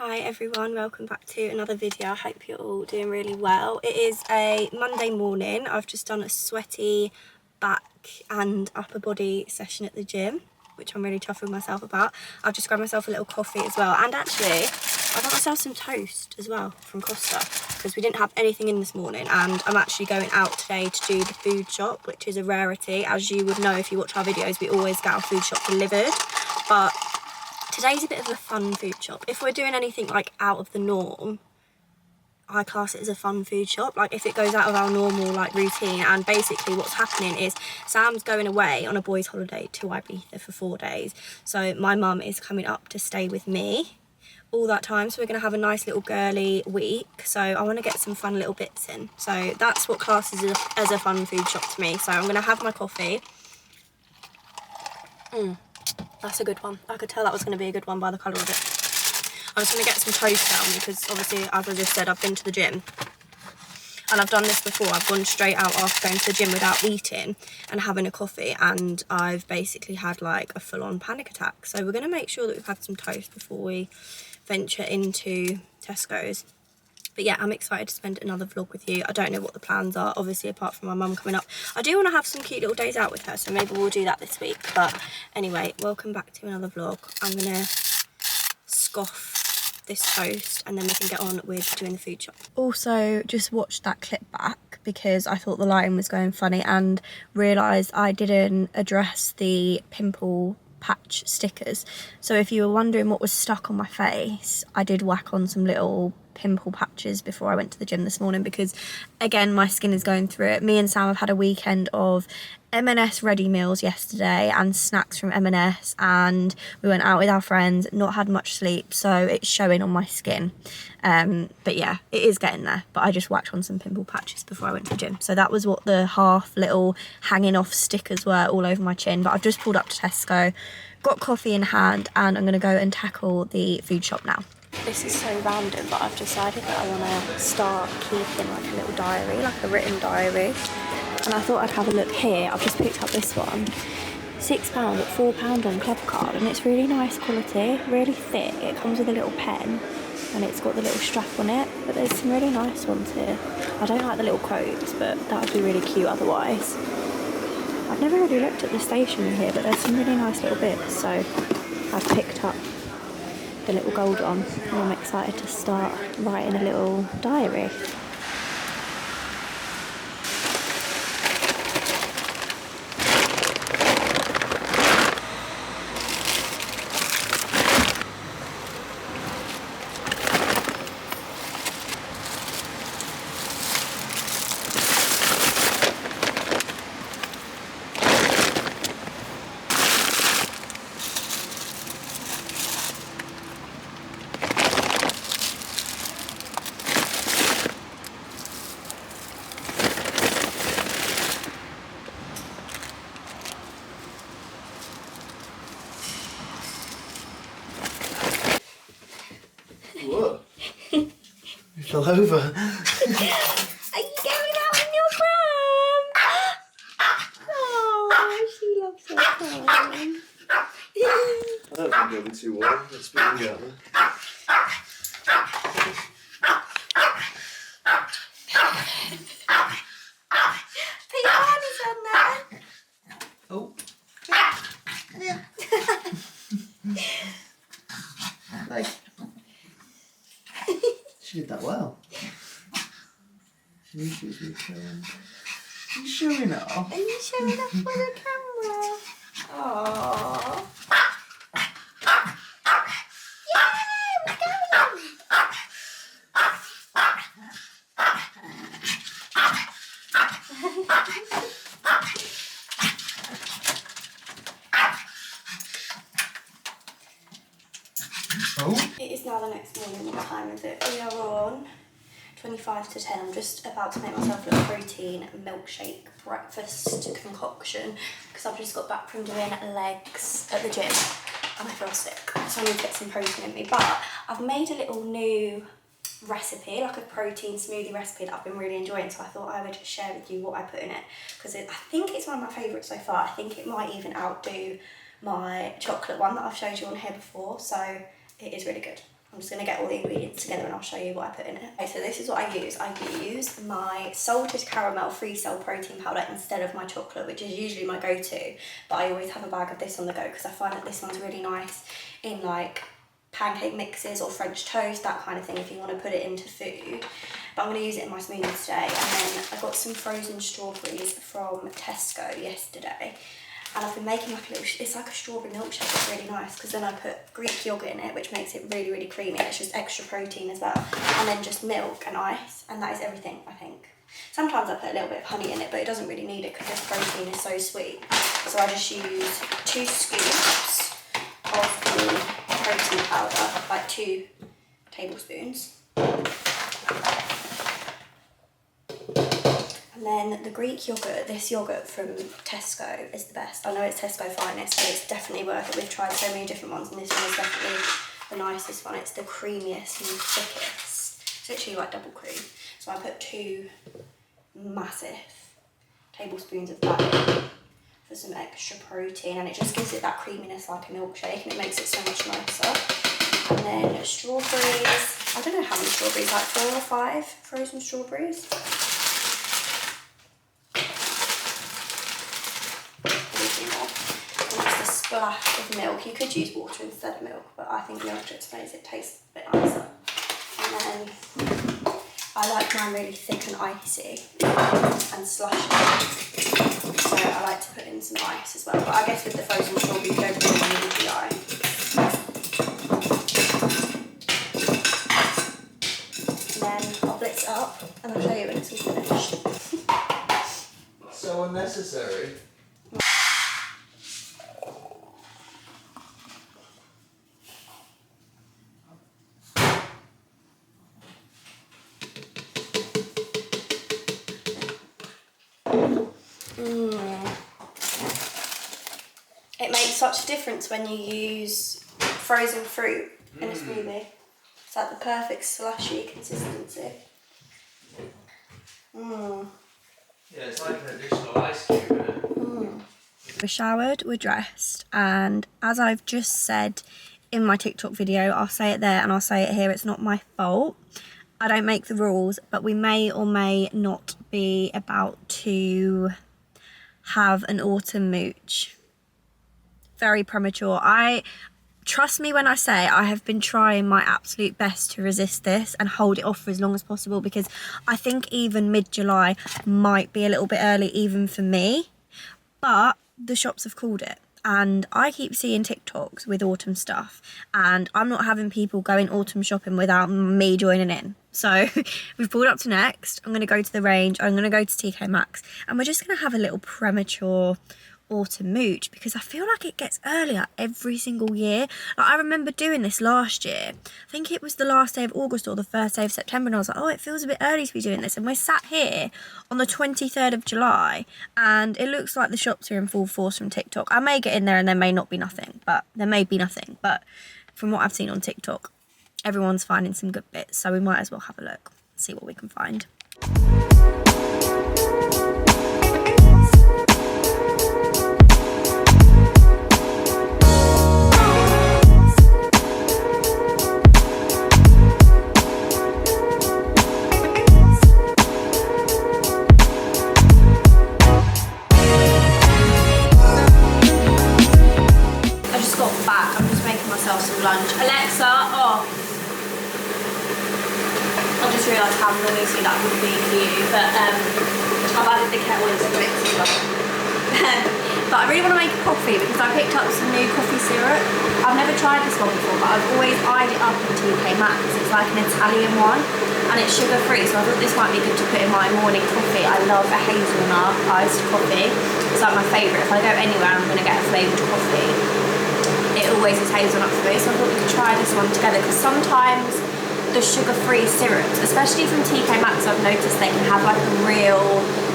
Hi everyone, welcome back to another video. I hope you're all doing really well. It is a Monday morning. I've just done a sweaty back and upper body session at the gym, which I'm really chuffed with myself about. I've just grabbed myself a little coffee as well, and actually I got myself some toast as well from Costa because we didn't have anything in this morning, and I'm actually going out today to do the food shop, which is a rarity. As you would know if you watch our videos, we always get our food shop delivered, but today's a bit of a fun food shop. If we're doing anything like out of the norm, I class it as a fun food shop. Like if it goes out of our normal like routine, and basically what's happening is Sam's going away on a boys' holiday to Ibiza for 4 days. So my mum is coming up to stay with me all that time. So we're going to have a nice little girly week. So I want to get some fun little bits in. So that's what classes as a fun food shop to me. So I'm going to have my coffee. That's a good one. I could tell that was going to be a good one by the colour of it. I'm just going to get some toast down because obviously, as I just said, I've been to the gym. And I've done this before. I've gone straight out after going to the gym without eating and having a coffee. And I've basically had like a full-on panic attack. So we're going to make sure that we've had some toast before we venture into Tesco's. But yeah, I'm excited to spend another vlog with you. I don't know what the plans are, obviously, apart from my mum coming up. I do want to have some cute little days out with her, so maybe we'll do that this week. But anyway, welcome back to another vlog. I'm going to scoff this toast and then we can get on with doing the food shop. Also, just watched that clip back because I thought the lighting was going funny and realised I didn't address the pimple patch stickers. So if you were wondering what was stuck on my face, I did whack on some little pimple patches before I went to the gym this morning because again my skin is going through it. Me and Sam have had a weekend of M&S ready meals yesterday and snacks from M&S, and we went out with our friends, not had much sleep, so it's showing on my skin. But yeah, it is getting there. But I just whacked on some pimple patches before I went to the gym, so that was what the half little hanging off stickers were all over my chin. But I've just pulled up to Tesco, got coffee in hand, and I'm going to go and tackle the food shop now. This is so random, but I've decided that I want to start keeping like a little diary, like a written diary. And I thought I'd have a look here. I've just picked up this one. £6 but £4 on Club Card, and it's really nice quality, really thick. It comes with a little pen and it's got the little strap on it, but there's some really nice ones here. I don't like the little quotes, but that would be really cute otherwise. I've never really looked at the stationery here, but there's some really nice little bits, so I've picked up the little gold one and I'm excited to start writing a little diary. What? You fell over. Are you going out on your pram? Oh, she loves her pram. I don't think it'll be too warm. Let's be together. Put your hands on there. Oh. Like, she did that well. She knew she was showing. Are you showing it off? Are you showing off for the camera? Aww. Yay, we're going. Oh. It is now the next morning. What time is it? We are on 25 to 10. I'm just about to make myself a protein milkshake breakfast concoction because I've just got back from doing legs at the gym and I feel sick, so I need to get some protein in me. But I've made a little new recipe, like a protein smoothie recipe that I've been really enjoying, so I thought I would share with you what I put in it because I think it's one of my favourites so far. I think it might even outdo my chocolate one that I've showed you on here before, so it is really good. I'm just going to get all the ingredients together and I'll show you what I put in it. Okay, so this is what I use. I use my salted caramel free cell protein powder instead of my chocolate, which is usually my go-to, but I always have a bag of this on the go because I find that this one's really nice in like pancake mixes or French toast, that kind of thing, if you want to put it into food. But I'm going to use it in my smoothies today. And then I got some frozen strawberries from Tesco yesterday. And I've been making like a little, it's like a strawberry milkshake, it's really nice, because then I put Greek yoghurt in it, which makes it really, really creamy, and it's just extra protein as well. And then just milk and ice, and that is everything, I think. Sometimes I put a little bit of honey in it, but it doesn't really need it because this protein is so sweet. So I just use 2 scoops of the protein powder, like 2 tablespoons. And then the Greek yoghurt, this yoghurt from Tesco is the best. I know it's Tesco Finest, but it's definitely worth it. We've tried so many different ones and this one is definitely the nicest one. It's the creamiest and thickest. It's literally like double cream. So I put 2 massive tablespoons of that in for some extra protein, and it just gives it that creaminess like a milkshake, and it makes it so much nicer. And then strawberries. I don't know how many strawberries, like 4 or 5 frozen strawberries. Splash of milk. You could use water instead of milk, but I think milk just makes it taste a bit nicer. And then I like mine really thick and icy and slushy, so I like to put in some ice as well. But I guess with the frozen strawberry you don't really need the ice. And then I'll blitz it up and I'll show you when it's all finished. So unnecessary. It makes such a difference when you use frozen fruit in a smoothie. It's like the perfect slushy consistency. Yeah, it's like an additional ice cube in it. We're showered, we're dressed, and as I've just said in my TikTok video, I'll say it there and I'll say it here, it's not my fault. I don't make the rules, but we may or may not be about to have an autumn mooch. Very premature. Trust me when I say I have been trying my absolute best to resist this and hold it off for as long as possible, because I think even mid-July might be a little bit early even for me, but the shops have called it. And I keep seeing TikToks with autumn stuff, and I'm not having people going autumn shopping without me joining in. So we've pulled up to Next. I'm going to go to the range. I'm going to go to TK Maxx, and we're just going to have a little Premature autumn mooch, because I feel like it gets earlier every single year. Like, I remember doing this last year. I think it was the last day of August or the first day of September, and I was like, oh, it feels a bit early to be doing this. And we're sat here on the 23rd of July, and it looks like the shops are in full force from TikTok. I may get in there and there may not be nothing, but there may be nothing. But from what I've seen on TikTok, everyone's finding some good bits, so we might as well have a look, see what we can find. Lunch. Alexa, off. I just realised how noisy that would be for you, but I've added the kettle into the mix as well. But I really want to make a coffee because I picked up some new coffee syrup. I've never tried this one before, but I've always eyed it up in TK Maxx. It's like an Italian one and it's sugar free, so I thought this might be good to put in my morning coffee. I love a hazelnut iced coffee. It's like my favourite. If I go anywhere I'm going to get a flavoured coffee. It always is hazelnut for me, so I thought we could try this one together, because sometimes the sugar-free syrups, especially from TK Maxx, I've noticed they can have like a real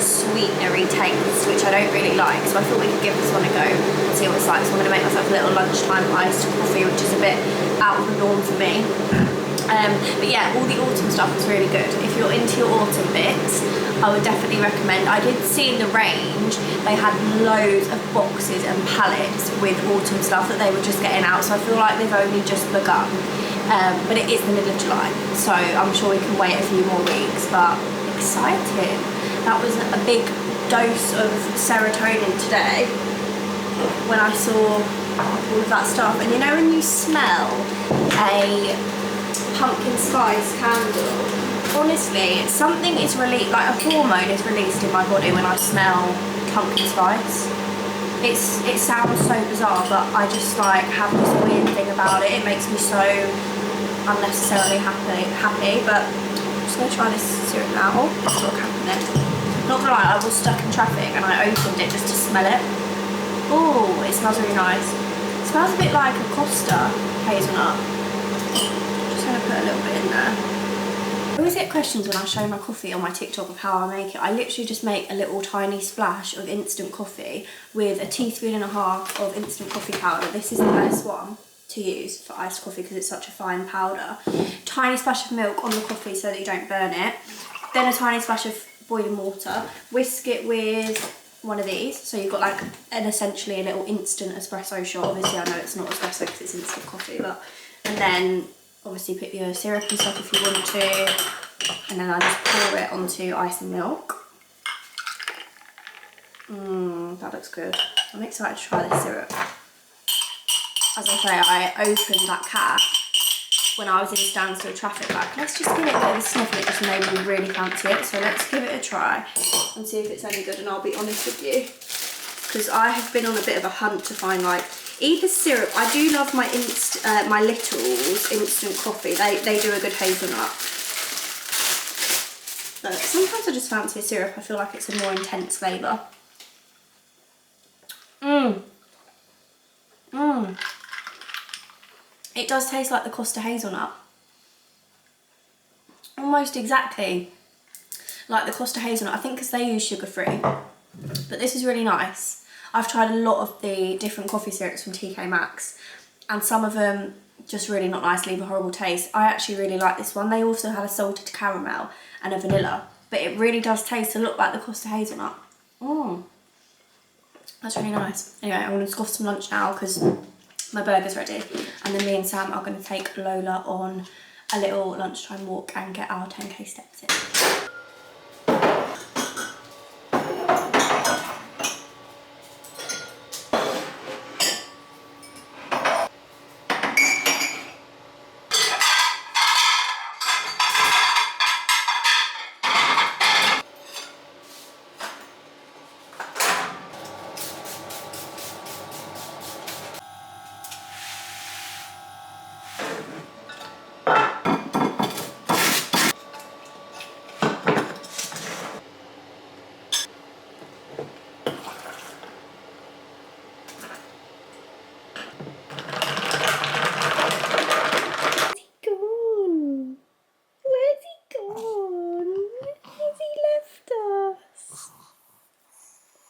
sweetenery taste, which I don't really like, so I thought we could give this one a go and see what it's like. So I'm going to make myself a little lunchtime iced coffee, which is a bit out of the norm for me. But yeah, all the autumn stuff is really good. If you're into your autumn bits, I would definitely recommend. I did see in the range they had loads of boxes and pallets with autumn stuff that they were just getting out, so I feel like they've only just begun. but it is the middle of July, so I'm sure we can wait a few more weeks, but exciting. That was a big dose of serotonin today when I saw all of that stuff. And you know when you smell a pumpkin spice candle, honestly, something is released, like a hormone is released in my body when I smell pumpkin spice. It sounds so bizarre, but I just like have this weird thing about it. It makes me so unnecessarily happy. But I'm just gonna try this syrup now. It's not happening. Not gonna lie, I was stuck in traffic and I opened it just to smell it. Oh, it smells really nice. It smells a bit like a Costa hazelnut. Just gonna put a little bit in there. I always get questions when I show my coffee on my TikTok of how I make it. I literally just make a little tiny splash of instant coffee with a teaspoon and a half of instant coffee powder. This is the best one to use for iced coffee because it's such a fine powder. Tiny splash of milk on the coffee so that you don't burn it. Then a tiny splash of boiling water. Whisk it with one of these. So you've got like essentially a little instant espresso shot. Obviously I know it's not espresso because it's instant coffee, but and then obviously put your syrup and stuff if you want to, and then I just pour it onto ice and milk. That looks good. I'm excited to try this syrup. As I say, I opened that cap when I was in standstill traffic, like let's just give it a bit of a sniff, and it just made me really fancy it. So let's give it a try and see if it's any good, and I'll be honest with you, because I have been on a bit of a hunt to find like either syrup. I do love my my Little's instant coffee. They do a good hazelnut. But sometimes I just fancy a syrup. I feel like it's a more intense flavour. It does taste like the Costa hazelnut. Almost exactly like the Costa hazelnut. I think because they use sugar free. But this is really nice. I've tried a lot of the different coffee syrups from TK Maxx, and some of them just really not nice, leave a horrible taste. I actually really like this one. They also had a salted caramel and a vanilla, but it really does taste a lot like the Costa hazelnut. That's really nice. Anyway, I'm going to scoff some lunch now because my burger's ready, and then me and Sam are going to take Lola on a little lunchtime walk and get our 10k steps in.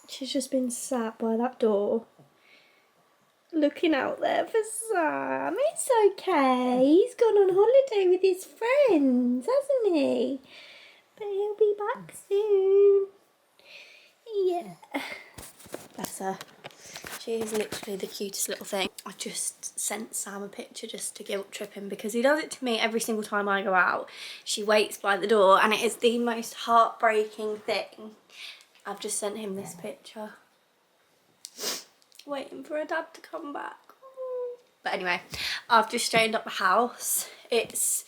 She's just been sat by that door, looking out there for Sam. It's okay. He's gone on holiday with his friends, hasn't he? But he'll be back soon. Yeah. Bless her. She is literally the cutest little thing. I just sent Sam a picture just to guilt trip him because he does it to me every single time I go out. She waits by the door and it is the most heartbreaking thing. I've just sent him this picture. Waiting for her dad to come back. But anyway, I've just straightened up the house. It's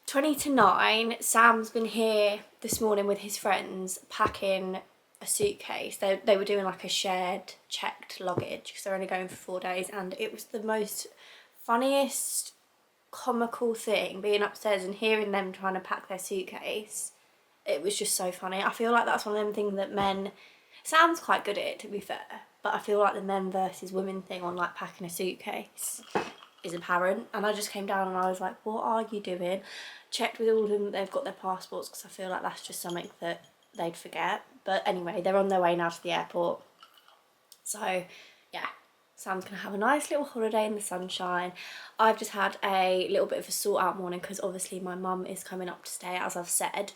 20 to 9. Sam's been here this morning with his friends packing a suitcase. They were doing like a shared checked luggage because they're only going for 4 days, and it was the most funniest comical thing being upstairs and hearing them trying to pack their suitcase. It was just so funny. I feel like that's one of them things that men, Sam's quite good at it to be fair, but I feel like the men versus women thing on like packing a suitcase is apparent. And I just came down and I was like, what are you doing? Checked with all of them that they've got their passports because I feel like that's just something that they'd forget. But anyway, they're on their way now to the airport. So yeah, Sam's gonna have a nice little holiday in the sunshine. I've just had a little bit of a sort out morning because obviously my mum is coming up to stay, as I've said.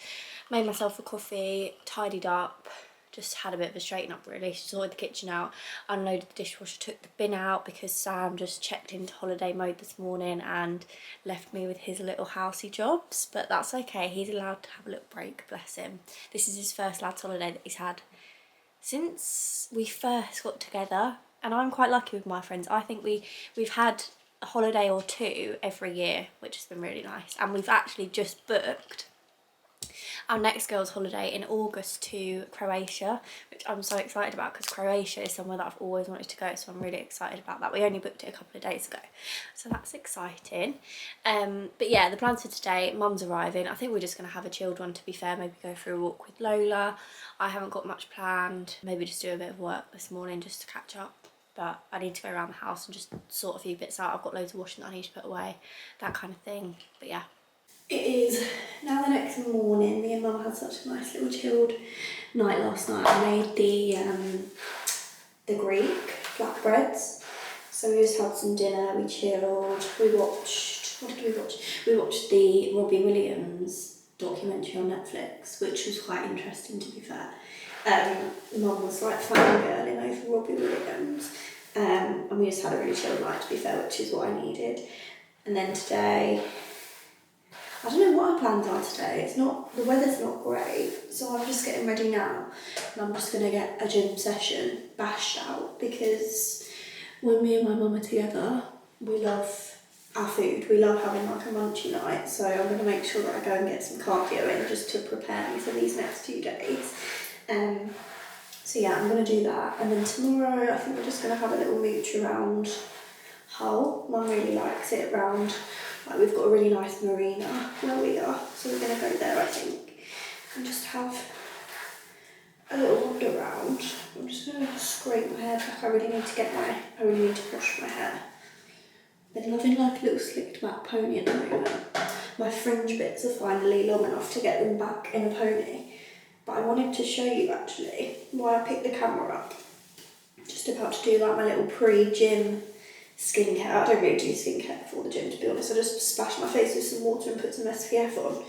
Made myself a coffee, tidied up, just had a bit of a straighten up really. Sorted the kitchen out, unloaded the dishwasher, took the bin out because Sam just checked into holiday mode this morning and left me with his little housey jobs, but that's okay, he's allowed to have a little break, bless him. This is his first lads holiday that he's had since we first got together, and I'm quite lucky with my friends. I think we've had a holiday or two every year, which has been really nice, and we've actually just booked our next girls' holiday in August to Croatia, which I'm so excited about because Croatia is somewhere that I've always wanted to go, so I'm really excited about that. We only booked it a couple of days ago, so that's exciting. But yeah, the plans for today, Mum's arriving. I think we're just going to have a chilled one, to be fair, maybe go for a walk with Lola. I haven't got much planned, maybe just do a bit of work this morning just to catch up. But I need to go around the house and just sort a few bits out. I've got loads of washing that I need to put away, that kind of thing. But yeah. It is now the next morning. Me and Mum had such a nice little chilled night last night. I made the Greek flatbreads. So we just had some dinner, we chilled, we watched, what did we watch? We watched the Robbie Williams documentary on Netflix, which was quite interesting, to be fair. Mum was like fangirling over Robbie Williams, and we just had a really chill night, to be fair, which is what I needed. And then today, I don't know what our plans are today. The weather's not great, so I'm just getting ready now, and I'm just gonna get a gym session bashed out, because when me and my mum are together, we love our food. We love having like a munchy night, so I'm gonna make sure that I go and get some cardio in just to prepare me for these next 2 days. So yeah, I'm gonna do that, and then tomorrow I think we're just gonna have a little mooch around Hull. Mum really likes it around, like we've got a really nice marina where we are, so we're gonna go there I think, and just have a little wander around. I'm just gonna scrape my hair back. I really need to wash my hair. I've been loving like a little slicked back pony at the moment. My fringe bits are finally long enough to get them back in a pony. But I wanted to show you actually why I picked the camera up. Just about to do like my little pre-gym skincare. I don't really do skincare before the gym, to be honest. I just splash my face with some water and put some SPF on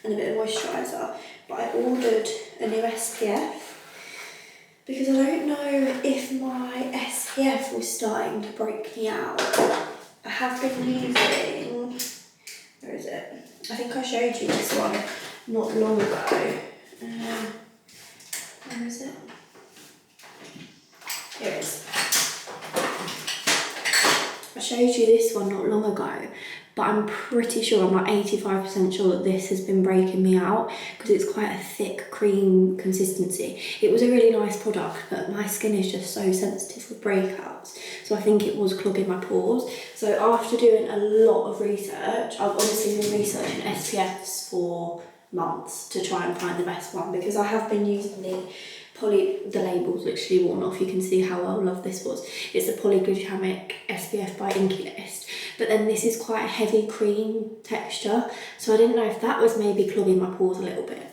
and a bit of moisturiser. But I ordered a new SPF because I don't know if my SPF was starting to break me out. I have been using, where is it? I think I showed you this one not long ago. Where is it? Here it is. I showed you this one not long ago, but I'm pretty sure, I'm like 85% sure that this has been breaking me out because it's quite a thick cream consistency. It was a really nice product, but my skin is just so sensitive with breakouts, so I think it was clogging my pores. So after doing a lot of research, I've obviously been researching SPFs for months to try and find the best one, because I have been using the label's literally worn off. You can see how well loved this was. It's a polyglutamate SPF by Inky List, but then this is quite a heavy cream texture, so I didn't know if that was maybe clogging my pores a little bit.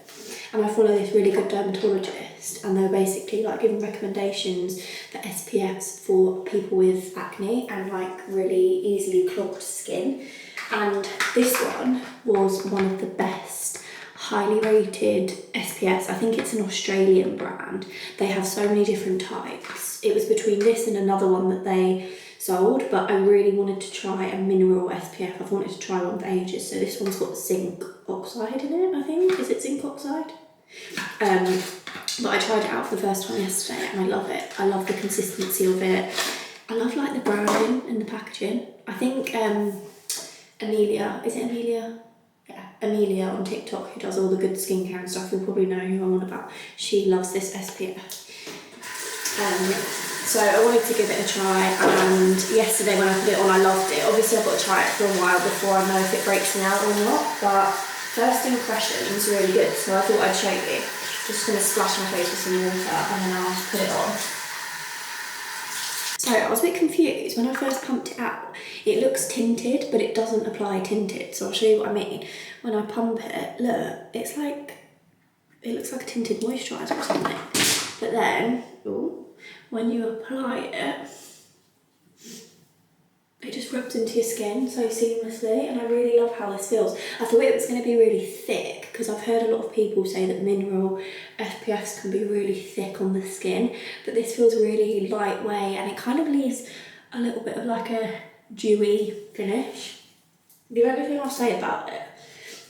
And I follow this really good dermatologist, and they're basically like giving recommendations for SPFs for people with acne and like really easily clogged skin, and this one was one of the best highly rated SPFs. I think it's an Australian brand. They have so many different types. It was between this and another one that they sold, but I really wanted to try a mineral SPF. I've wanted to try one for ages. So this one's got zinc oxide in it, I think. Is it zinc oxide? But I tried it out for the first time yesterday and I love it. I love the consistency of it. I love like the branding and the packaging. I think Amelia, is it Amelia? Yeah, Amelia on TikTok, who does all the good skincare and stuff, you'll probably know who I'm on about. She loves this SPF. So I wanted to give it a try, and yesterday when I put it on I loved it. Obviously I've got to try it for a while before I know if it breaks me out or not, but first impression's really good, so I thought I'd show you. Just going to splash my face with some water and then I'll put it on. So I was a bit confused when I first pumped it out. It looks tinted, but it doesn't apply tinted. So I'll show you what I mean. When I pump it, look, it's like, it looks like a tinted moisturiser or something. But then, ooh, when you apply it, It just rubs into your skin so seamlessly, and I really love how this feels. I thought it was going to be really thick because I've heard a lot of people say that mineral SPFs can be really thick on the skin, but this feels really lightweight and it kind of leaves a little bit of like a dewy finish. The only thing I'll say about it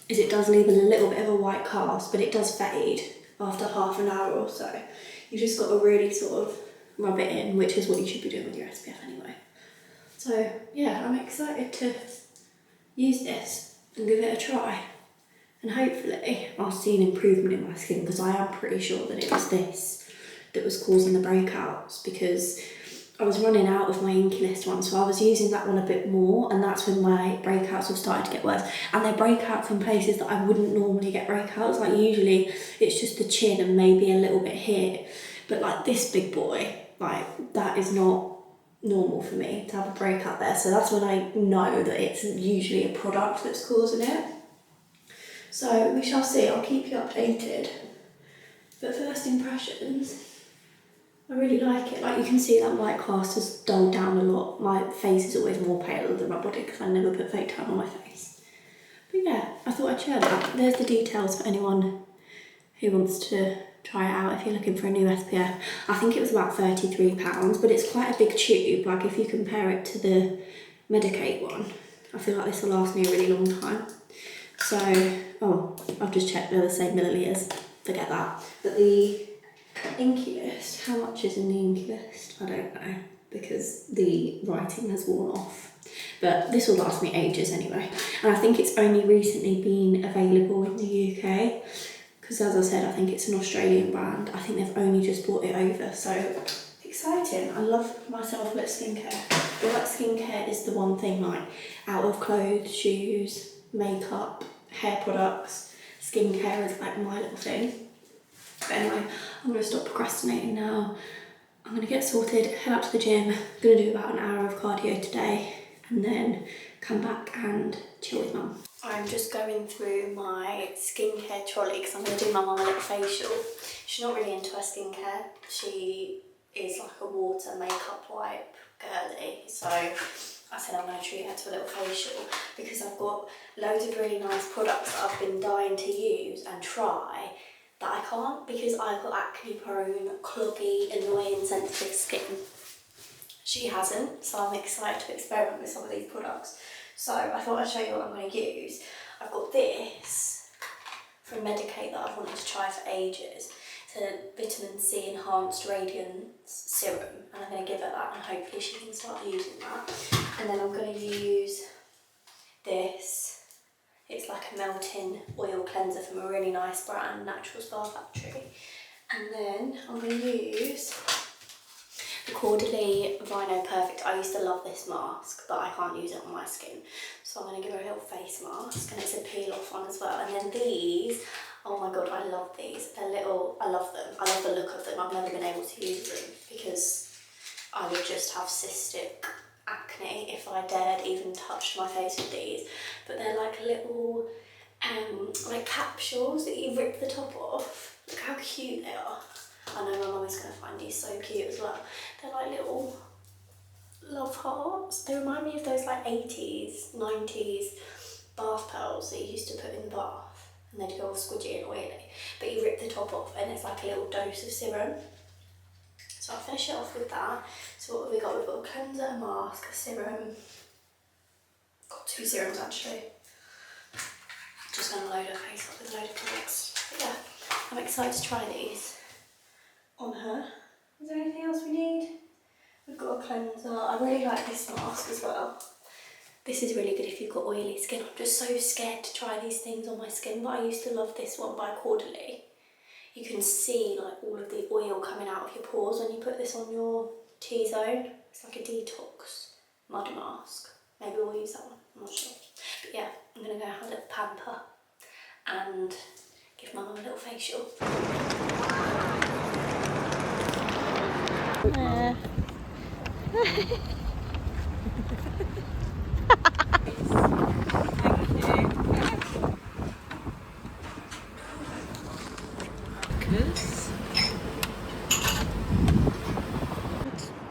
is it does leave a little bit of a white cast, but it does fade after half an hour or so. You just got to really sort of rub it in, which is what you should be doing with your SPF anyway. So yeah, I'm excited to use this and give it a try. And hopefully I'll see an improvement in my skin, because I am pretty sure that it was this that was causing the breakouts, because I was running out of my Inky List one, so I was using that one a bit more, and that's when my breakouts were starting to get worse. And they break out from places that I wouldn't normally get breakouts. Like usually it's just the chin and maybe a little bit here. But like this big boy, like that is not normal for me to have a breakout there. So that's when I know that it's usually a product that's causing it. So we shall see, I'll keep you updated. But first impressions, I really like it. Like you can see that white cast has dulled down a lot. My face is always more pale than my body because I never put fake tan on my face. But yeah, I thought I'd share that. There's the details for anyone who wants to try it out if you're looking for a new SPF. I think it was about £33, but it's quite a big tube. Like if you compare it to the Medicate one, I feel like this will last me a really long time. So, oh, I've just checked, they're the same millilitres, forget that. But the Inky List, how much is in the Inky List? I don't know, because the writing has worn off. But this will last me ages anyway. And I think it's only recently been available in the UK, because as I said, I think it's an Australian brand. I think they've only just brought it over, so exciting. I love myself with skincare. I feel like skincare is the one thing, like out of clothes, shoes, makeup, hair products, skincare is like my little thing. But anyway, I'm going to stop procrastinating now. I'm going to get sorted, head out to the gym. I'm going to do about an hour of cardio today and then come back and chill with mum. I'm just going through my skincare trolley because I'm going to do my mum a little facial. She's not really into her skincare. She is like a water makeup wipe girly. So I said I'm going to treat her to a little facial because I've got loads of really nice products that I've been dying to use and try that I can't because I've got acne prone, cloggy, annoying, sensitive skin. She hasn't, so I'm excited to experiment with some of these products. So I thought I'd show you what I'm going to use. I've got this from Medicate that I've wanted to try for ages. It's a vitamin C enhanced radiance serum, and I'm going to give her that and hopefully she can start using that. And then I'm going to use this. It's like a melting oil cleanser from a really nice brand, Natural Spa Factory. And then I'm going to use the Cordaly Rhino Perfect. I used to love this mask, but I can't use it on my skin. So I'm going to give her a little face mask, and it's a peel off one as well. And then these, oh my god, I love these. They're little, I love them. I love the look of them. I've never been able to use them because I would just have cystic acne if I dared even touch my face with these. But they're like little like capsules that you rip the top off. Look how cute they are. I know my mum is going to find these so cute as well. They're like little love hearts. They remind me of those like 80s, 90s bath pearls that you used to put in the bath and they'd go all squidgy and oily. But you rip the top off and it's like a little dose of serum. So I'll finish it off with that. So what have we got? We've got a cleanser, a mask, a serum. Got 2 serums actually. Just going to load her face up with a load of products. But yeah, I'm excited to try these on her. Is there anything else we need? We've got a cleanser. I really like this mask as well. This is really good if you've got oily skin. I'm just so scared to try these things on my skin, but I used to love this one by Cordaly. You can see like all of the oil coming out of your pores when you put this on your T-zone. It's like a detox mud mask. Maybe we'll use that one, I'm not sure. But yeah, I'm gonna go have a little pamper and give my mum a little facial.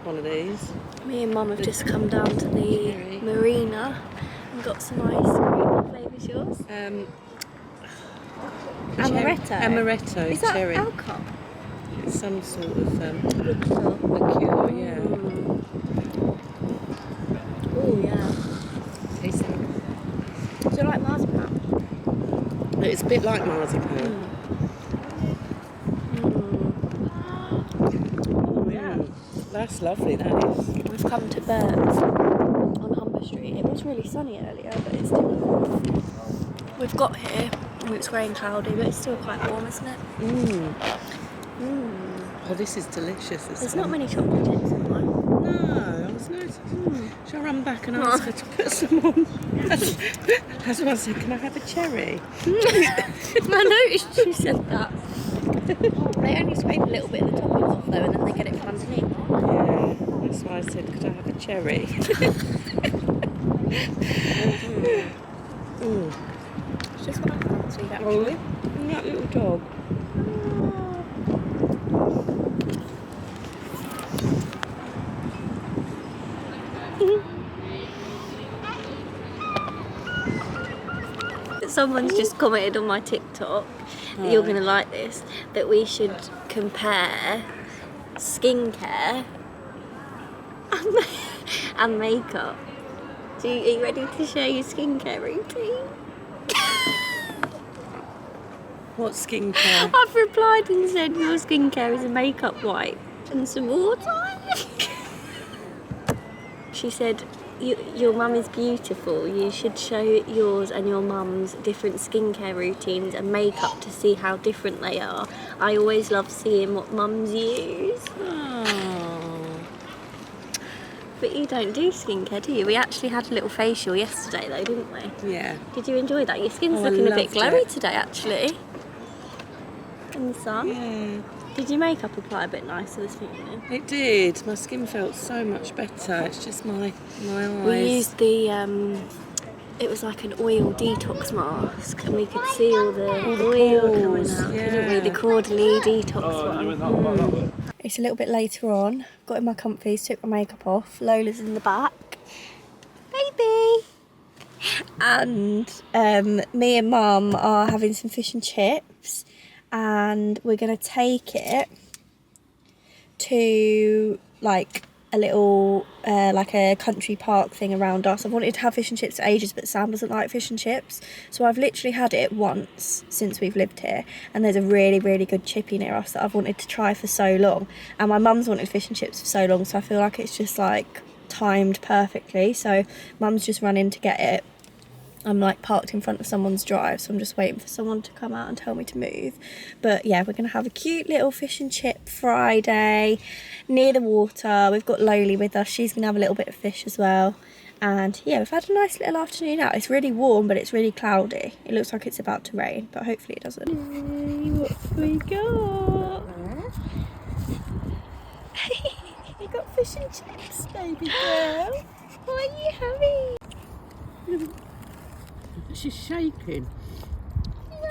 One of these. Me and Mum have just come down to the Marina and got some ice cream. What flavour's yours? Amaretto. Amaretto, Is that cherry. alcohol? It's some sort of Liqueur. liqueur, yeah. Oh yeah. Taste that. Do you like marzipan? It's a bit like marzipan. Oh yeah. That's lovely, that is. We've come to Burt's on Humber Street. It was really sunny earlier, but it's still warm. We've got here and it's grey and cloudy, but it's still quite warm, isn't it? Oh, this is delicious. There's not many chocolate chips in mine. No, I was noticing. Shall I run back and ask her to put some on? That's what I said, can I have a cherry? I noticed you said that. They only scrape a little bit of the toppings off though, and then they get it from underneath. Yeah, that's why I said, could I have a cherry? It's just what I fancied actually. And that little dog. Someone's just commented on my TikTok, that you're going to like this, that we should compare skincare and makeup. Are you ready to share your skincare routine? What skincare? I've replied and said your skincare is a makeup wipe and some water. She said, your mum is beautiful. You should show yours and your mum's different skincare routines and makeup to see how different they are. I always love seeing what mums use. Oh. But you don't do skincare, do you? We actually had a little facial yesterday though, didn't we? Yeah. Did you enjoy that? Your skin's Oh, I looking a bit loved glowy it. today actually. In the sun. Yeah. Did your makeup apply a bit nicer this morning? It did. My skin felt so much better. It's just my eyes. We used the, it was like an oil detox mask and we could see all the oil coming pores, out, couldn't we? yeah. The quarterly detox one. It's a little bit later on. Got in my comfies, took my makeup off. Lola's in the back. Baby! And me and Mum are having some fish and chips and we're going to take it to like a little like a country park thing around us. I've wanted to have fish and chips for ages, but Sam doesn't like fish and chips, so I've literally had it once since we've lived here, and there's a really good chippy near us that I've wanted to try for so long, and my mum's wanted fish and chips for so long, so I feel like it's just like timed perfectly. So Mum's just run in to get it. I'm like parked in front of someone's drive, so I'm just waiting for someone to come out and tell me to move. But yeah, we're gonna have a cute little fish and chip Friday near the water. We've got Loli with us, she's gonna have a little bit of fish as well. And yeah, we've had a nice little afternoon out. It's really warm, but it's really cloudy. It looks like it's about to rain, but hopefully it doesn't. Yay, what have we got? You got fish and chips, baby girl. What are you having? She's shaking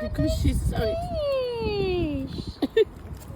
because she's so.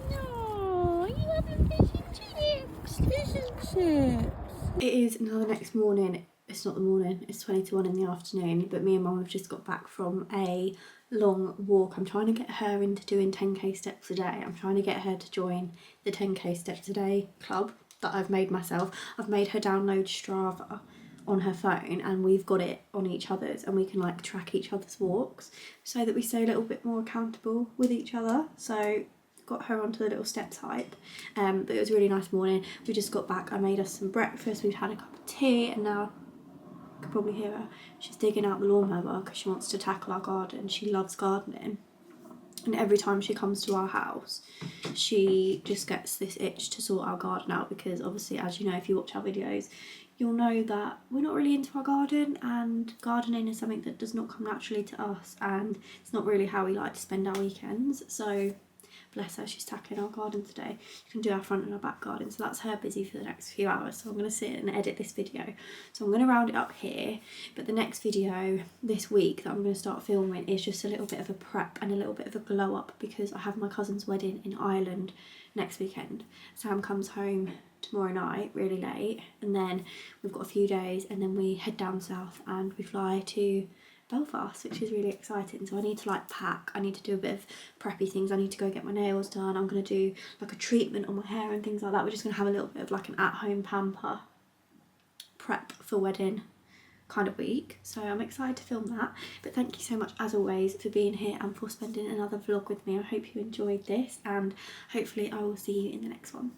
No, you having fish and chips? Fish and chips. It is now the next morning. It's not the morning, it's 20 to 1 in the afternoon, but me and Mum have just got back from a long walk. I'm trying to get her into doing 10k steps a day. I'm trying to get her to join the 10k steps a day club that I've made myself. I've made her download Strava on her phone and we've got it on each other's, and we can like track each other's walks so that we stay a little bit more accountable with each other. So got her onto the little steps hype, but it was a really nice morning. We just got back, I made us some breakfast, we've had a cup of tea, and now you can probably hear her, she's digging out the lawnmower because she wants to tackle our garden. She loves gardening, and every time she comes to our house she just gets this itch to sort our garden out, because obviously, as you know, if you watch our videos, you'll know that we're not really into our garden, and gardening is something that does not come naturally to us, and it's not really how we like to spend our weekends. So bless her, she's tackling our garden today. She can do our front and our back garden, so that's her busy for the next few hours. So I'm going to sit and edit this video. So I'm going to round it up here, but the next video this week that I'm going to start filming is just a little bit of a prep and a little bit of a glow up, because I have my cousin's wedding in Ireland next weekend. Sam comes home tomorrow night really late, and then we've got a few days, and then we head down south and we fly to Belfast, which is really exciting. So I need to like pack, I need to do a bit of preppy things, I need to go get my nails done, I'm going to do like a treatment on my hair and things like that. We're just going to have a little bit of like an at-home pamper prep for wedding kind of week, so I'm excited to film that. But thank you so much as always for being here and for spending another vlog with me. I hope you enjoyed this, and hopefully I will see you in the next one.